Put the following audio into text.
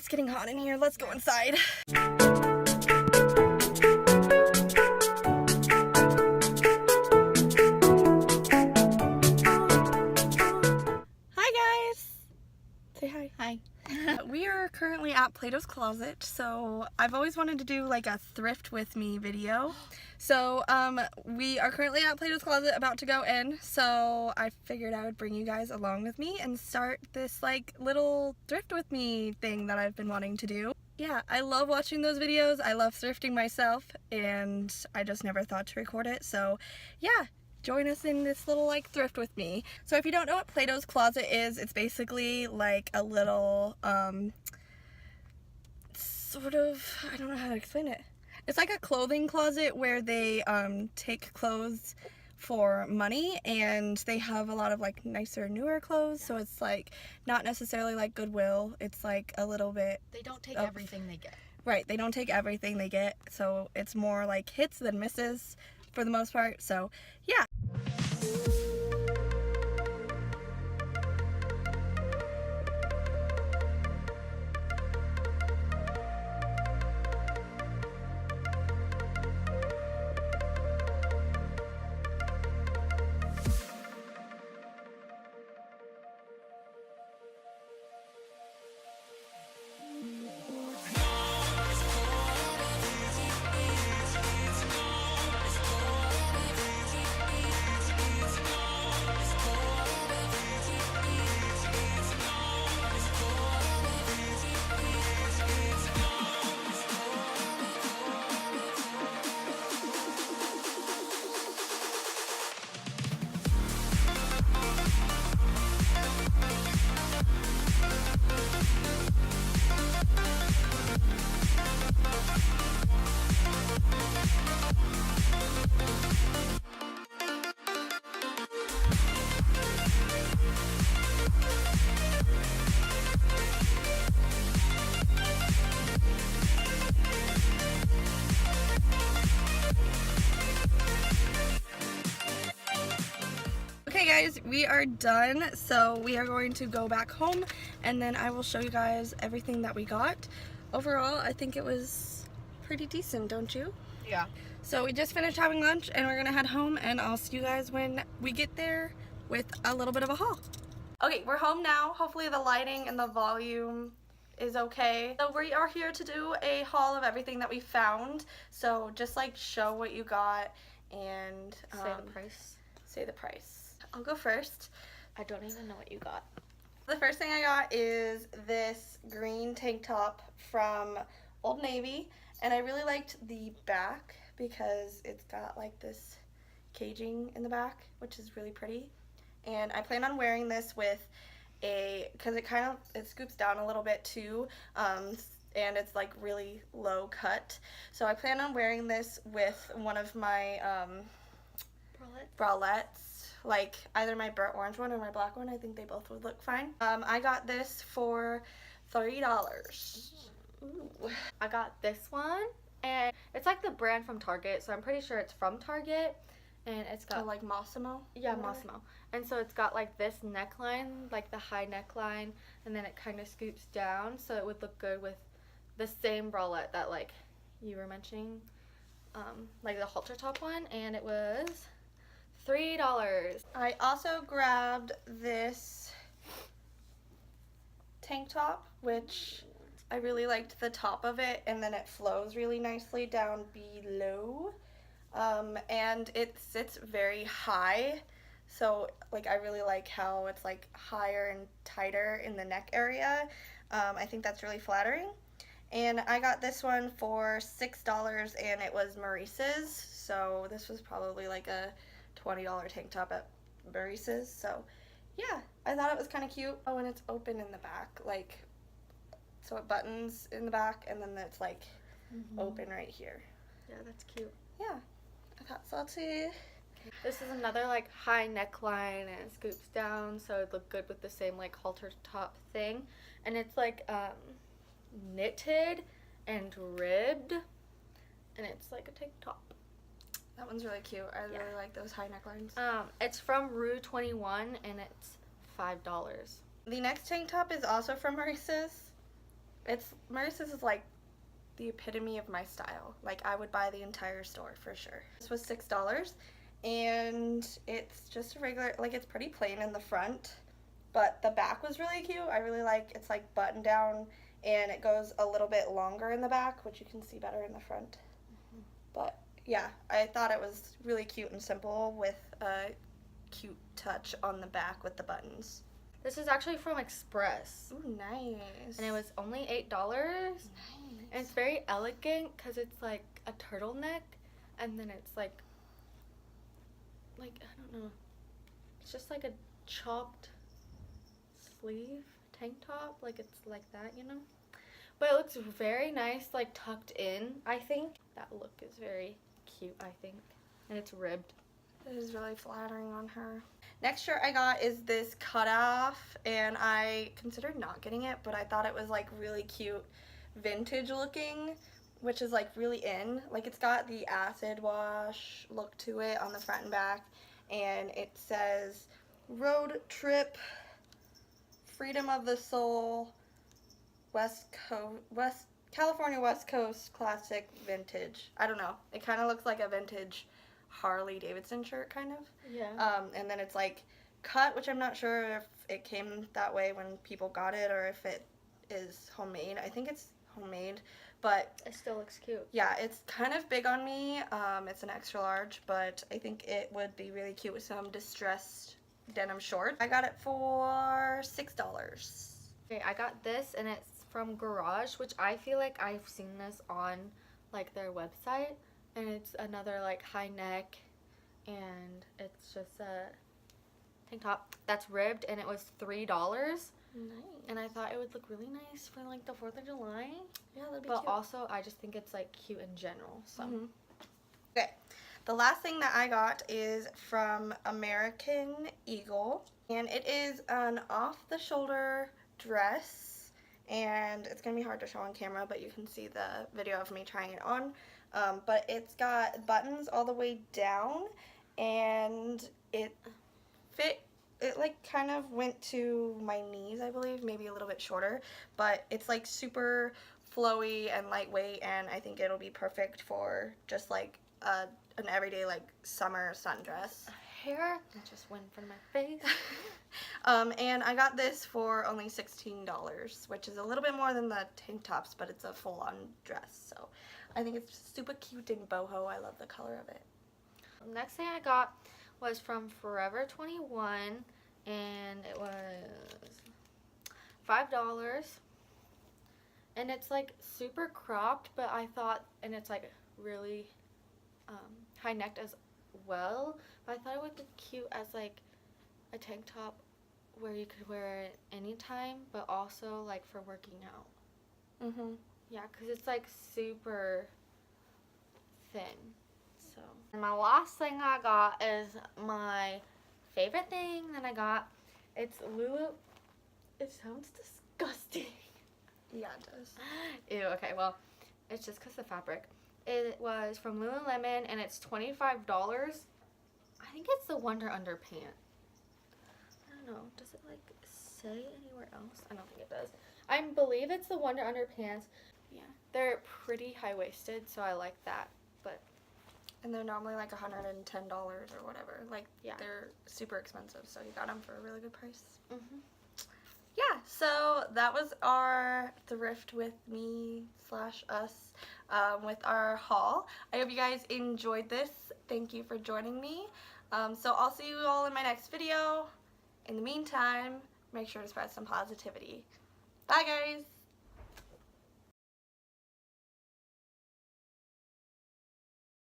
it's getting hot in here. Let's go inside. Hi guys. Say hi. Hi. We are currently at Plato's Closet, so I've always wanted to do like a thrift with me video. So we are currently at Plato's Closet about to go in, so I figured I would bring you guys along with me and start this like little thrift with me thing that I've been wanting to do. Yeah, I love watching those videos. I love thrifting myself, and I just never thought to record it. So yeah, join us in this little like thrift with me. So if you don't know what Plato's Closet is, it's basically like a little sort of, I don't know how to explain it. It's like a clothing closet where they take clothes for money, and they have a lot of like nicer, newer clothes. So it's like not necessarily like Goodwill. It's like a little bit. They don't take everything they get. Right, they don't take everything they get. So it's more like hits than misses for the most part. So yeah. Okay guys, we are done, so we are going to go back home and then I will show you guys everything that we got. Overall, I think it was pretty decent, don't you? Yeah. So we just finished having lunch and we're gonna head home, and I'll see you guys when we get there with a little bit of a haul. Okay, we're home now. Hopefully the lighting and the volume is okay. So we are here to do a haul of everything that we found. So just like show what you got and Say the price. Say the price. I'll go first. I don't even know what you got. The first thing I got is this green tank top from Old Navy, and I really liked the back because it's got like this caging in the back, which is really pretty. And I plan on wearing this with because it scoops down a little bit too, and it's like really low cut. So I plan on wearing this with one of my bralettes, like either my burnt orange one or my black one. I think they both would look fine. I got this for $30. Ooh. I got this one, and it's like the brand from Target, so I'm pretty sure it's from Target. And it's got like Massimo? Yeah, Massimo. And so it's got like this neckline, like the high neckline, and then it kind of scoops down, so it would look good with the same bralette that like you were mentioning, like the halter top one, and it was $3. I also grabbed this tank top, which I really liked the top of it, and then it flows really nicely down below. And it sits very high, so like I really like how it's like higher and tighter in the neck area. I think that's really flattering. And I got this one for $6, and it was Maurice's, so this was probably like a $20 tank top at Maurice's. So yeah, I thought it was kind of cute. Oh, and it's open in the back, like, so it buttons in the back, and then it's like open right here. Yeah, that's cute. Yeah, I thought so too. This is another like high neckline, and it scoops down, so it'd look good with the same like halter top thing. And it's like knitted and ribbed, and it's like a tank top. That one's really cute. I really like those high necklines. It's from Rue 21, and it's $5. The next tank top is also from Maurice's, Maurice's is like the epitome of my style. Like, I would buy the entire store for sure. This was $6, and it's just a regular, like, it's pretty plain in the front, but the back was really cute. I really like, it's like button down, and it goes a little bit longer in the back, which you can see better in the front. But yeah, I thought it was really cute and simple with a cute touch on the back with the buttons. This is actually from Express. Ooh, nice. And it was only $8. Nice. And it's very elegant because it's like a turtleneck, and then it's like I don't know. It's just like a chopped sleeve tank top. Like, it's like that, you know? But it looks very nice, like tucked in, I think. That look is very cute, I think. And it's ribbed. It is really flattering on her. Next shirt I got is this cutoff, and I considered not getting it, but I thought it was like really cute vintage looking, which is like really in. Like, it's got the acid wash look to it on the front and back, and it says road trip, freedom of the soul, California West Coast classic vintage. I don't know. It kind of looks like a vintage Harley Davidson shirt, kind of. Yeah. And then it's like cut, which I'm not sure if it came that way when people got it or if it is homemade. I think it's homemade, but It still looks cute. yeah, it's kind of big on me. It's an extra large, but I think it would be really cute with some distressed denim shorts. I got it for $6. Okay, I got this, and it's from Garage, which I feel like I've seen this on like their website, and it's another like high neck, and it's just a tank top that's ribbed, and it was $3. Nice. And I thought it would look really nice for like the 4th of July. Yeah, that'd be But cute. also, I just think it's like cute in general. So Okay, the last thing that I got is from American Eagle, and it is an off-the-shoulder dress, and it's gonna be hard to show on camera, but you can see the video of me trying it on. But it's got buttons all the way down, and it like kind of went to my knees, I believe, maybe a little bit shorter, but it's like super flowy and lightweight, and I think it'll be perfect for just like an everyday like summer sundress. hair that just went from my face. And I got this for only $16, which is a little bit more than the tank tops, but it's a full-on dress, so I think it's super cute and boho. I love the color of it. The next thing I got was from Forever 21, and it was $5. And it's like super cropped, but I thought, and it's like really high necked as well, but I thought it would look cute as like a tank top where you could wear it anytime, but also like for working out. Yeah, because it's like super thin. So, and my last thing I got is my favorite thing that I got. It's Lulu. It sounds disgusting. Yeah, it does. Ew, okay, well, it's just because the fabric. It was from Lululemon, and it's $25. I think it's the Wonder Underpants. I don't know. Does it, like, say anywhere else? I don't think it does. I believe it's the Wonder Underpants. Yeah. They're pretty high-waisted, so I like that. But And they're normally like $110 or whatever. Like, yeah. they're super expensive, so you got them for a really good price. Mm-hmm. Yeah, so that was our thrift with me / us with our haul. I hope you guys enjoyed this. Thank you for joining me. So I'll see you all in my next video. In the meantime, make sure to spread some positivity. Bye, guys.